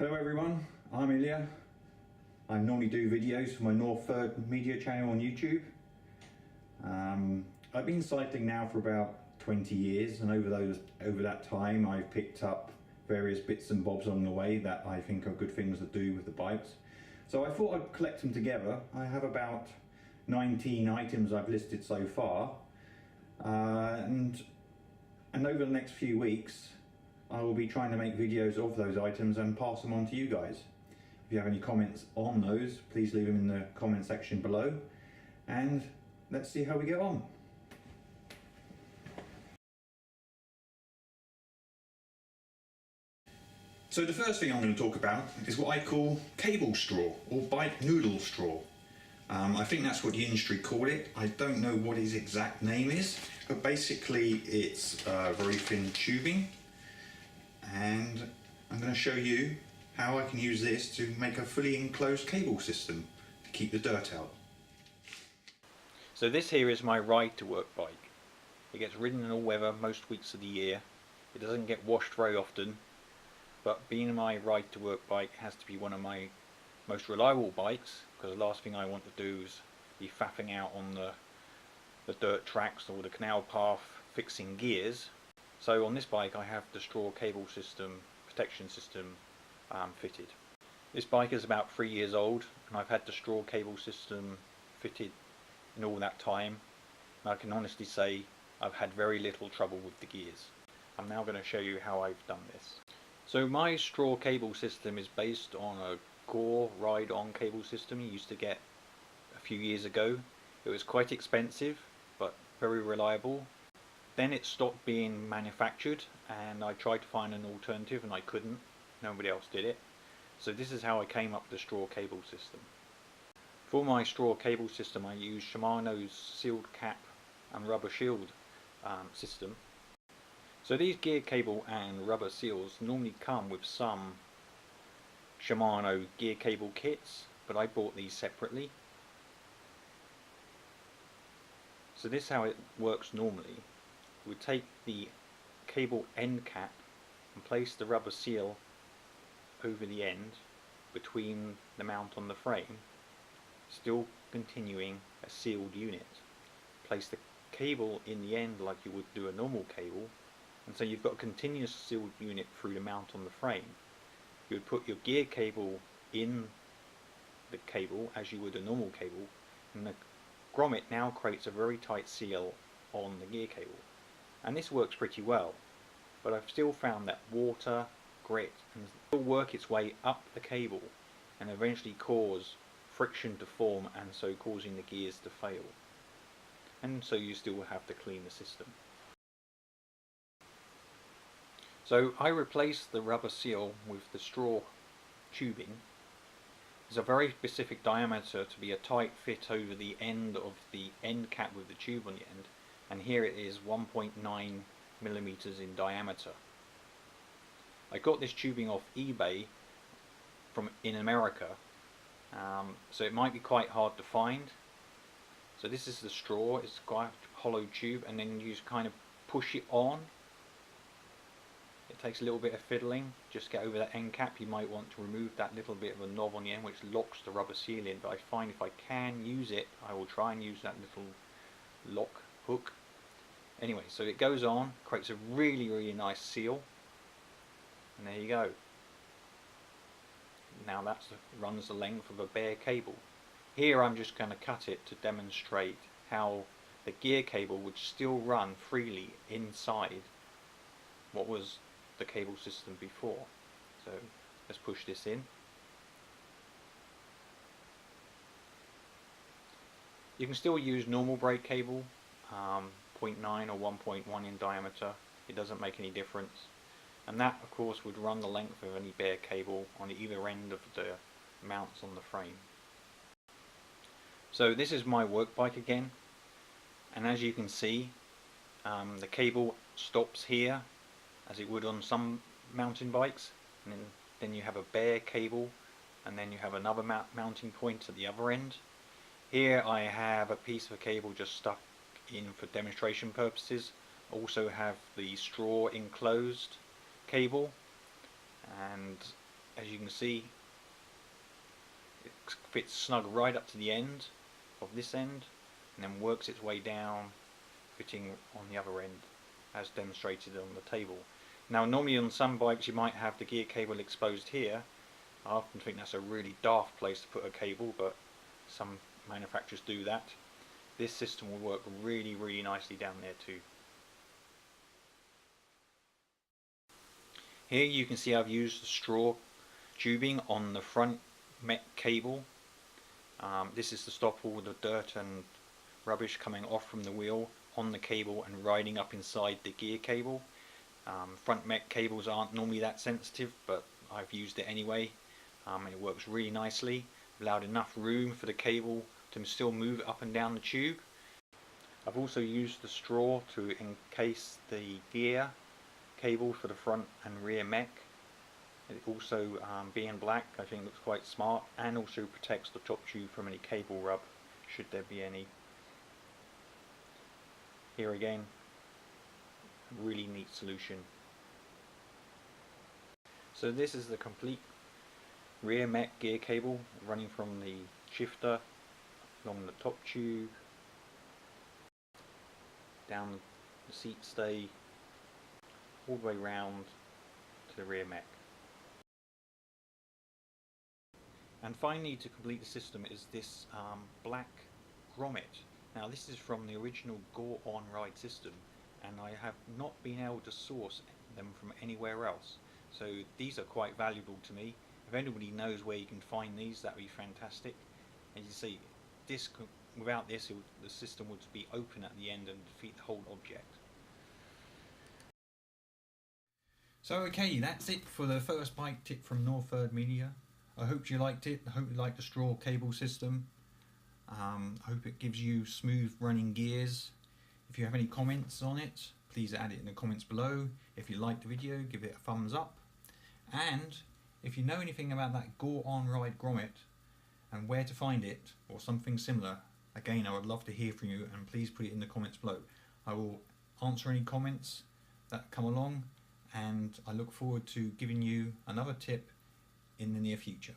Hello everyone, I'm Ilya. I normally do videos for my North Third Media channel on YouTube. I've been cycling now for about 20 years, and over that time I've picked up various bits and bobs along the way that I think are good things to do with the bikes. So I thought I'd collect them together. I have about 19 items I've listed so far, and over the next few weeks I will be trying to make videos of those items and pass them on to you guys. If you have any comments on those, please leave them in the comment section below, and let's see how we get on. So the first thing I'm going to talk about is what I call cable straw or bike noodle straw. I think that's what the industry call it. I don't know what its exact name is, but basically it's very thin tubing, and I'm going to show you how I can use this to make a fully enclosed cable system to keep the dirt out. So this here is my ride to work bike. It gets ridden in all weather most weeks of the year. It doesn't get washed very often, but being my ride to work bike has to be one of my most reliable bikes, because the last thing I want to do is be faffing out on the dirt tracks or the canal path fixing gears. So on this bike I have the straw cable system, protection system fitted. This bike is about 3 years old, and I've had the straw cable system fitted in all that time, and I can honestly say I've had very little trouble with the gears. I'm now going to show you how I've done this. So my straw cable system is based on a Gore ride-on cable system you used to get a few years ago. It was quite expensive but very reliable. Then it stopped being manufactured, and I tried to find an alternative and I couldn't. Nobody else did it. So this is how I came up with the straw cable system. For my straw cable system I use Shimano's sealed cap and rubber shield system. So these gear cable and rubber seals normally come with some Shimano gear cable kits, but I bought these separately. So this is how it works normally. We take the cable end cap and place the rubber seal over the end between the mount on the frame, still continuing a sealed unit. Place the cable in the end like you would do a normal cable, and so you've got a continuous sealed unit through the mount on the frame. You would put your gear cable in the cable as you would a normal cable, and the grommet now creates a very tight seal on the gear cable. And this works pretty well, but I've still found that water, grit, and still work its way up the cable and eventually cause friction to form, and so causing the gears to fail. And so you still have to clean the system. So I replaced the rubber seal with the straw tubing. It's a very specific diameter to be a tight fit over the end of the end cap with the tube on the end, and here it is 1.9 millimeters in diameter. I got this tubing off eBay in America, so it might be quite hard to find. So this is the straw. It's quite a hollow tube, and then you just kind of push it on. It takes a little bit of fiddling. Just get over that end cap. You might want to remove that little bit of a knob on the end which locks the rubber seal in, but I find if I can use it, I will try and use that little lock hook. Anyway, so it goes on, creates a really nice seal, and there you go. Now that runs the length of a bare cable. Here I'm just going to cut it to demonstrate how the gear cable would still run freely inside what was the cable system before. So let's push this in. You can still use normal brake cable, 0.9 or 1.1 in diameter. It doesn't make any difference, and that of course would run the length of any bare cable on either end of the mounts on the frame. So this is my work bike again, and as you can see, the cable stops here as it would on some mountain bikes, and then you have a bare cable, and then you have another mounting point at the other end. Here I have a piece of cable just stuck in for demonstration purposes. Also have the straw enclosed cable, and as you can see, it fits snug right up to the end of this end and then works its way down, fitting on the other end as demonstrated on the table. Now normally on some bikes you might have the gear cable exposed here. I often think that's a really daft place to put a cable, but some manufacturers do that. This system will work really nicely down there too. Here you can see I've used the straw tubing on the front mech cable. This is to stop all the dirt and rubbish coming off from the wheel on the cable and riding up inside the gear cable. Front mech cables aren't normally that sensitive, but I've used it anyway. It works really nicely, allowed enough room for the cable to still move up and down the tube. I've also used the straw to encase the gear cable for the front and rear mech. It also, being black, I think looks quite smart, and also protects the top tube from any cable rub, should there be any. Here again, really neat solution. So this is the complete rear mech gear cable running from the shifter along the top tube, down the seat stay, all the way round to the rear mech. And finally, to complete the system, is this black grommet. Now this is from the original Gore On Ride system, and I have not been able to source them from anywhere else. So these are quite valuable to me. If anybody knows where you can find these, that would be fantastic. As you see, this, without this, the system would be open at the end and defeat the whole object. So okay, that's it for the first bike tip from Northford Media. I hope you liked it. I hope you liked the straw cable system. I hope it gives you smooth running gears. If you have any comments on it, please add it in the comments below. If you liked the video, give it a thumbs up. And if you know anything about that Gore On Ride grommet and where to find it or something similar, again, I would love to hear from you, and please put it in the comments below. I will answer any comments that come along, and I look forward to giving you another tip in the near future.